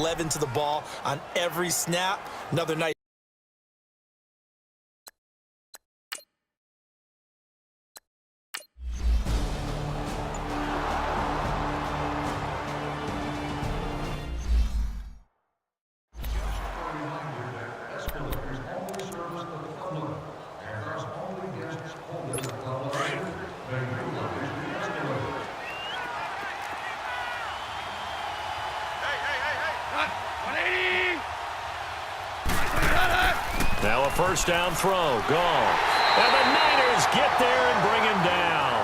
11 to the ball on every snap. Another nice. Now a first down throw, gone. And the Niners get there and bring him down.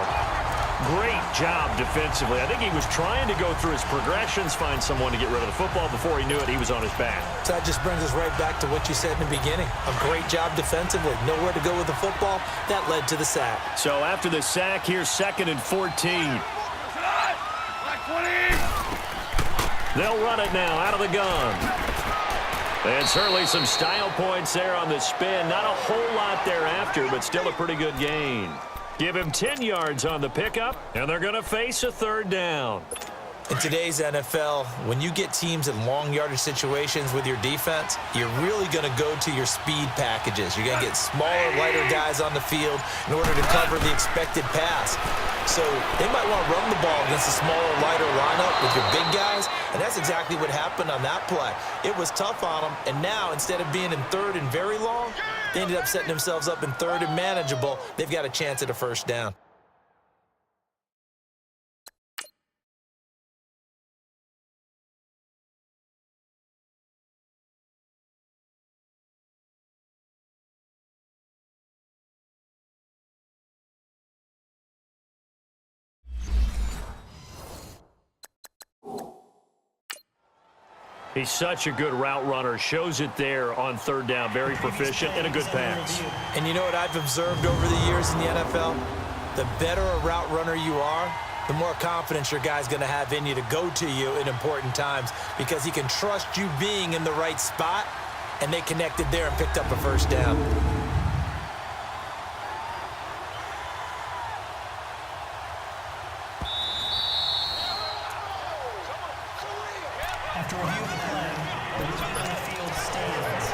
Great job defensively. I think he was trying to go through his progressions, find someone to get rid of the football. Before he knew it, he was on his back. So that just brings us right back to what you said in the beginning. A great job defensively. Nowhere to go with the football. That led to the sack. So after the sack, here's 2nd and 14. They'll run it now out of the gun. And certainly some style points there on the spin. Not a whole lot thereafter, but still a pretty good gain. Give him 10 yards on the pickup, and they're going to face a 3rd down. In today's NFL, when you get teams in long yardage situations with your defense, you're really going to go to your speed packages. You're going to get smaller, lighter guys on the field in order to cover the expected pass. So they might want to run the ball against a smaller, lighter lineup with your big guys, and that's exactly what happened on that play. It was tough on them, and now instead of being in 3rd and very long, they ended up setting themselves up in 3rd and manageable. They've got a chance at a 1st down. He's such a good route runner. Shows it there on 3rd down. Very proficient and a good pass. And you know what I've observed over the years in the NFL? The better a route runner you are, the more confidence your guy's going to have in you to go to you in important times because he can trust you being in the right spot, and they connected there and picked up a 1st down. After review of the play, the return on the field stands.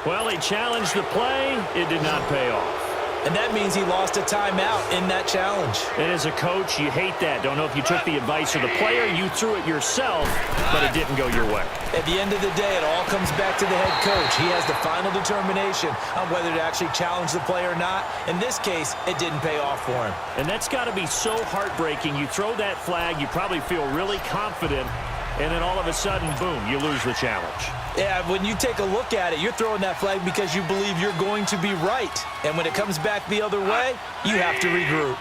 Well, he challenged the play. It did not pay off. And that means he lost a timeout in that challenge. And as a coach, you hate that. Don't know if you took the advice of the player, you threw it yourself, but it didn't go your way. At the end of the day, it all comes back to the head coach. He has the final determination on whether to actually challenge the play or not. In this case, it didn't pay off for him. And that's got to be so heartbreaking. You throw that flag, you probably feel really confident, and then all of a sudden, boom, you lose the challenge. Yeah, when you take a look at it, you're throwing that flag because you believe you're going to be right. And when it comes back the other way, you have to regroup.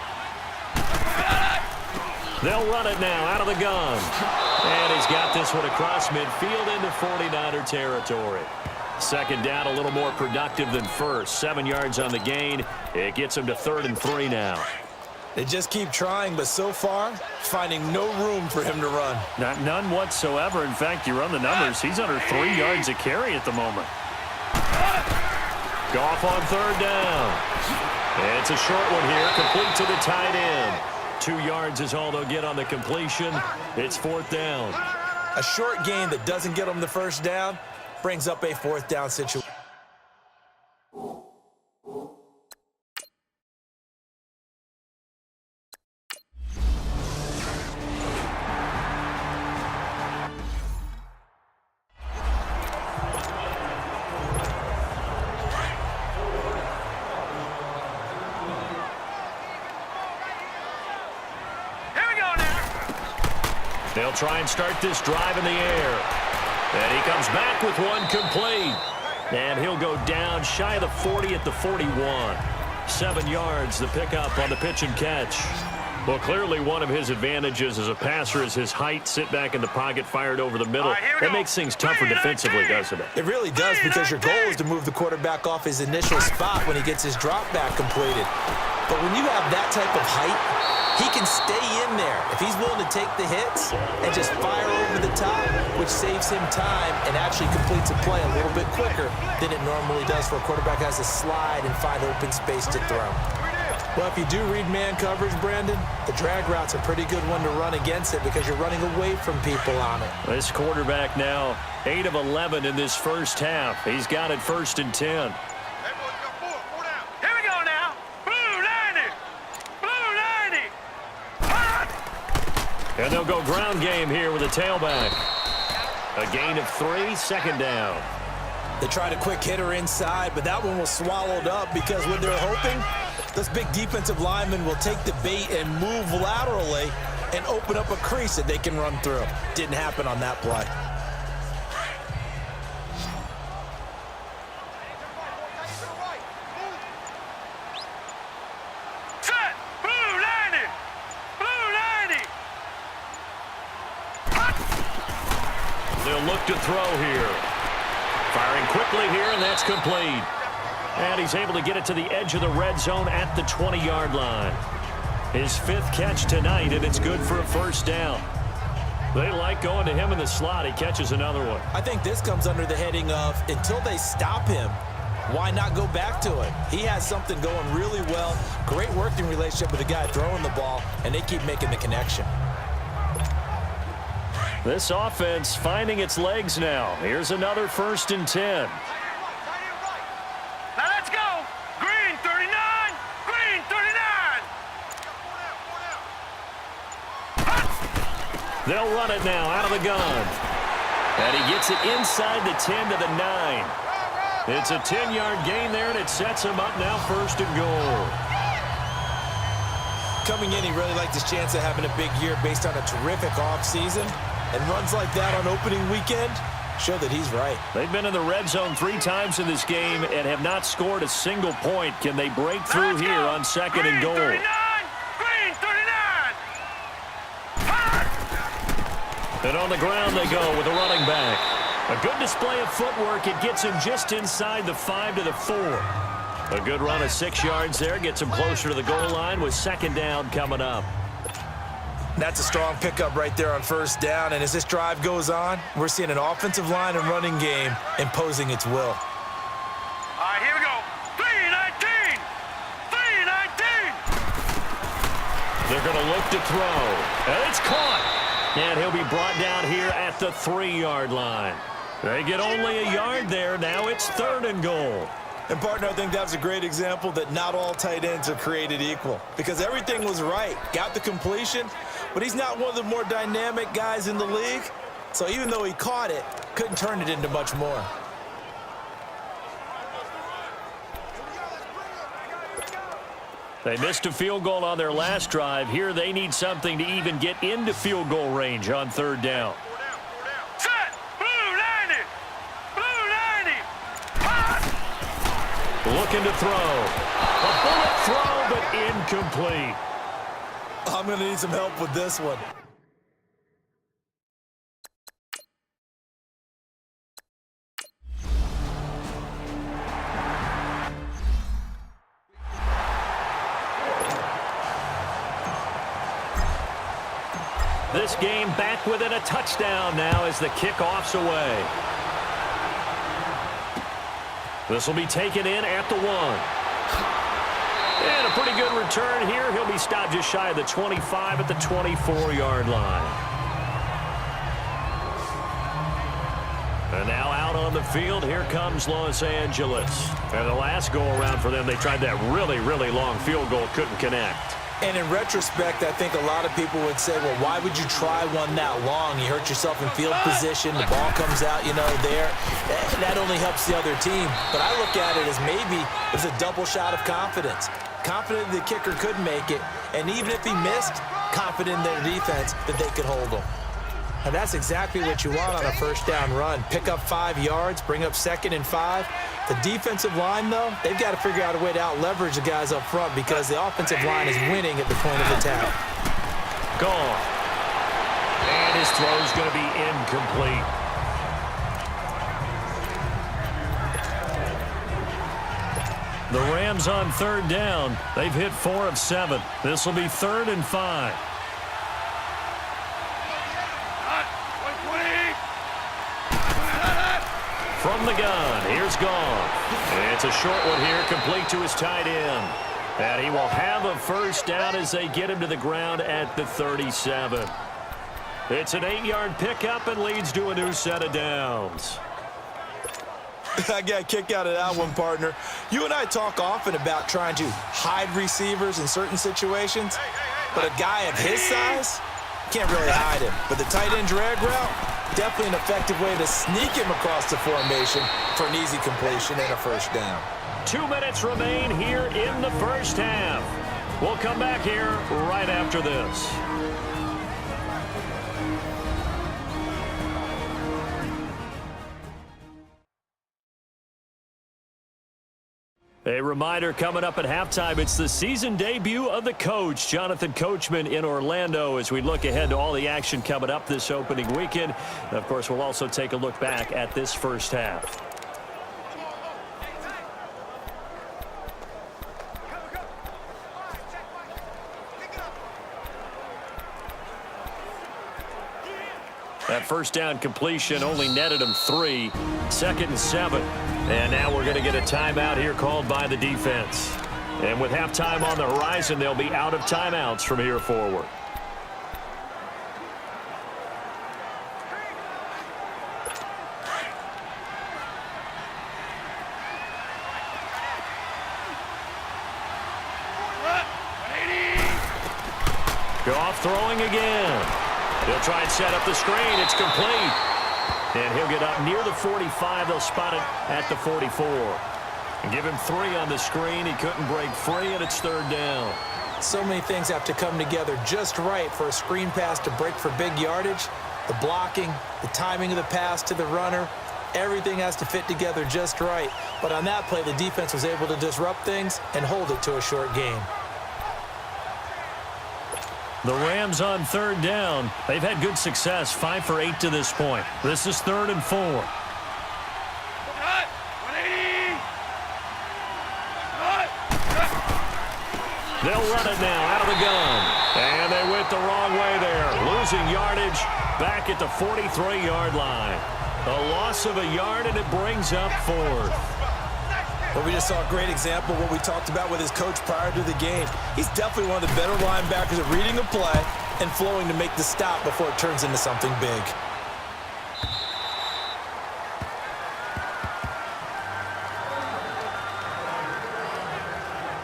They'll run it now out of the gun. And he's got this one across midfield into 49er territory. 2nd down, a little more productive than 1st. 7 yards on the gain. It gets him to 3rd and 3 now. They just keep trying, but so far, finding no room for him to run. None whatsoever. In fact, you run the numbers. He's under 3 yards a carry at the moment. Goff on 3rd down. It's a short one here, complete to the tight end. 2 yards is all they'll get on the completion. It's 4th down. A short gain that doesn't get them the 1st down brings up a 4th down situation. They'll try and start this drive in the air. And he comes back with one complete. And he'll go down shy of the 40 at the 41. 7 yards, the pickup on the pitch and catch. Well, clearly one of his advantages as a passer is his height. Sit back in the pocket, fired over the middle. That makes things tougher defensively, doesn't it? It really does, because your goal is to move the quarterback off his initial spot when he gets his drop back completed. But when you have that type of height, he can stay in there if he's willing to take the hits and just fire over the top, which saves him time and actually completes a play a little bit quicker than it normally does for a quarterback who has to slide and find open space to throw. Well, if you do read man coverage, Brandon, the drag route's a pretty good one to run against it because you're running away from people on it. This quarterback now 8 of 11 in this first half. He's got it 1st and 10. Here we go now. Blue 90. Blue 90. And they'll go ground game here with a tailback. A gain of 3, 2nd down. They tried a quick hitter inside, but that one was swallowed up because when they're hoping, those big defensive linemen will take the bait and move laterally and open up a crease that they can run through. Didn't happen on that play. Set. Blue 90. Blue 90. They'll look to throw here. Firing quickly here, and that's complete. And he's able to get it to the edge of the red zone at the 20-yard line. His 5th catch tonight, and it's good for a 1st down. They like going to him in the slot. He catches another one. I think this comes under the heading of until they stop him, why not go back to it? He has something going really well. Great working relationship with the guy throwing the ball, and they keep making the connection. This offense finding its legs now. Here's another 1st and 10. Now let's go. Green 39. Green 39. They'll run it now out of the gun. And he gets it inside the 10 to the 9. It's a 10-yard gain there, and it sets him up now 1st and goal. Coming in, he really liked his chance of having a big year based on a terrific offseason. And runs like that on opening weekend show that he's right. They've been in the red zone 3 times in this game and have not scored a single point. Can they break through here on 2nd and goal? Green 39. And on the ground they go with a running back. A good display of footwork. It gets him just inside the 5 to the 4. A good run of 6 yards there. Gets him closer to the goal line with 2nd down coming up. That's a strong pickup right there on 1st down. And as this drive goes on, we're seeing an offensive line and running game imposing its will. All right, here we go. 319. 319. They're going to look to throw. And it's caught. And he'll be brought down here at the 3-yard line. They get only a yard there. Now it's 3rd and goal. And, partner, I think that was a great example that not all tight ends are created equal because everything was right. Got the completion, but he's not one of the more dynamic guys in the league. So even though he caught it, couldn't turn it into much more. They missed a field goal on their last drive. Here they need something to even get into field goal range on 3rd down. Set. Blue 90. Blue 90. Looking to throw. A bullet throw, but incomplete. I'm going to need some help with this one. This game back within a touchdown now as the kickoff's away. This will be taken in at the 1. And a pretty good return here. He'll be stopped just shy of the 25 at the 24-yard line. And now out on the field, here comes Los Angeles. And the last go-around for them, they tried that really, really long field goal, couldn't connect. And in retrospect, I think a lot of people would say, well, why would you try one that long? You hurt yourself in field position. The ball comes out, there. That only helps the other team. But I look at it as maybe it was a double shot of confidence. Confident the kicker could make it. And even if he missed, confident in their defense that they could hold him. And that's exactly what you want on a 1st down run. Pick up 5 yards, bring up 2nd and 5. The defensive line, though, they've got to figure out a way to out-leverage the guys up front because the offensive line is winning at the point of attack. Gone. And his throw's going to be incomplete. The Rams on 3rd down. They've hit 4 of 7. This will be 3rd and 5. From the gun, here's Goff. It's a short one here, complete to his tight end. And he will have a first down as they get him to the ground at the 37. It's an 8-yard pickup and leads to a new set of downs. I got a kick out of that one, partner. You and I talk often about trying to hide receivers in certain situations, but a guy of his size can't really hide him. But the tight end drag route, definitely an effective way to sneak him across the formation for an easy completion and a first down. 2 minutes remain here in the first half. We'll come back here right after this. A reminder coming up at halftime, it's the season debut of the coach, Jonathan Coachman in Orlando, as we look ahead to all the action coming up this opening weekend. And of course, we'll also take a look back at this first half. That first down completion only netted him 3. 2nd and 7. And now we're going to get a timeout here called by the defense. And with halftime on the horizon, they'll be out of timeouts from here forward. Goff throwing again. He'll try and set up the screen. It's complete. And he'll get up near the 45. They'll spot it at the 44. And give him 3 on the screen. He couldn't break free, and it's 3rd down. So many things have to come together just right for a screen pass to break for big yardage. The blocking, the timing of the pass to the runner, everything has to fit together just right. But on that play, the defense was able to disrupt things and hold it to a short gain. The Rams on 3rd down. They've had good success, 5 for 8 to this point. This is 3rd and 4. They'll run it now out of the gun. And they went the wrong way there. Losing yardage back at the 43-yard line. A loss of a yard, and it brings up 4th. Well, we just saw a great example of what we talked about with his coach prior to the game. He's definitely one of the better linebackers at reading a play and flowing to make the stop before it turns into something big.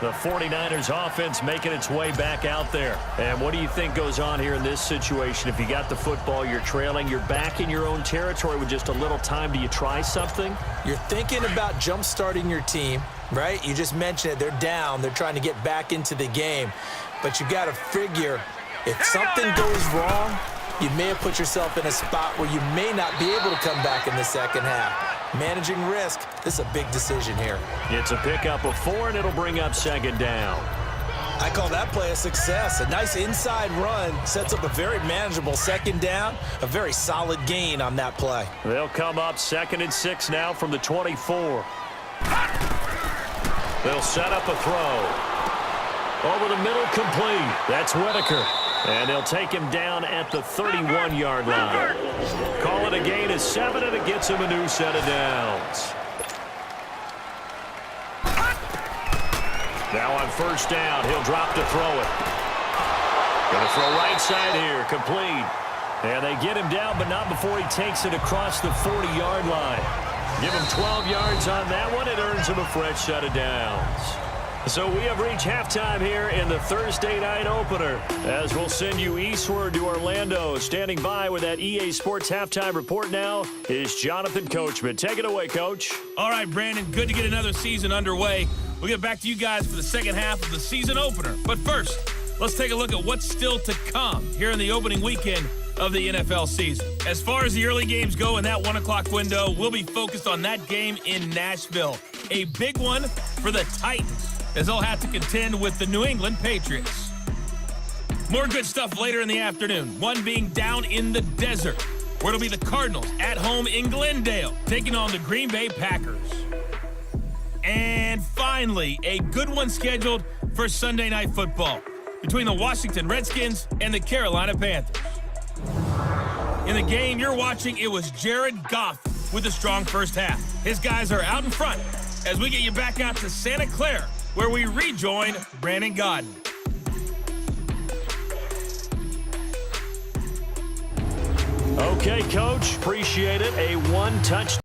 The 49ers offense making its way back out there. And what do you think goes on here in this situation? If you got the football, you're trailing, you're back in your own territory with just a little time. Do you try something? You're thinking about jump-starting your team, right? You just mentioned it. They're down. They're trying to get back into the game. But you got to figure if something goes wrong, you may have put yourself in a spot where you may not be able to come back in the second half. Managing risk, this is a big decision here. It's a pickup of 4, and it'll bring up 2nd down. I call that play a success. A nice inside run sets up a very manageable 2nd down, a very solid gain on that play. They'll come up 2nd and 6 now from the 24. They'll set up a throw. Over the middle, complete. That's Whitaker. And they'll take him down at the 31-yard line. Call it a gain of 7, and it gets him a new set of downs. Now on 1st down, he'll drop to throw it. Going to throw right side here, complete. And they get him down, but not before he takes it across the 40-yard line. Give him 12 yards on that one. It earns him a fresh set of downs. So we have reached halftime here in the Thursday night opener, as we'll send you eastward to Orlando. Standing by with that EA Sports halftime report now is Jonathan Coachman. Take it away, Coach. All right, Brandon, good to get another season underway. We'll get back to you guys for the second half of the season opener. But first, let's take a look at what's still to come here in the opening weekend of the NFL season. As far as the early games go in that 1 o'clock window, we'll be focused on that game in Nashville. A big one for the Titans, as they'll have to contend with the New England Patriots. More good stuff later in the afternoon, one being down in the desert, where it'll be the Cardinals at home in Glendale, taking on the Green Bay Packers. And finally, a good one scheduled for Sunday Night Football between the Washington Redskins and the Carolina Panthers. In the game you're watching, it was Jared Goff with a strong first half. His guys are out in front as we get you back out to Santa Clara where we rejoin Brandon Godden. Okay, Coach. Appreciate it. A one-touch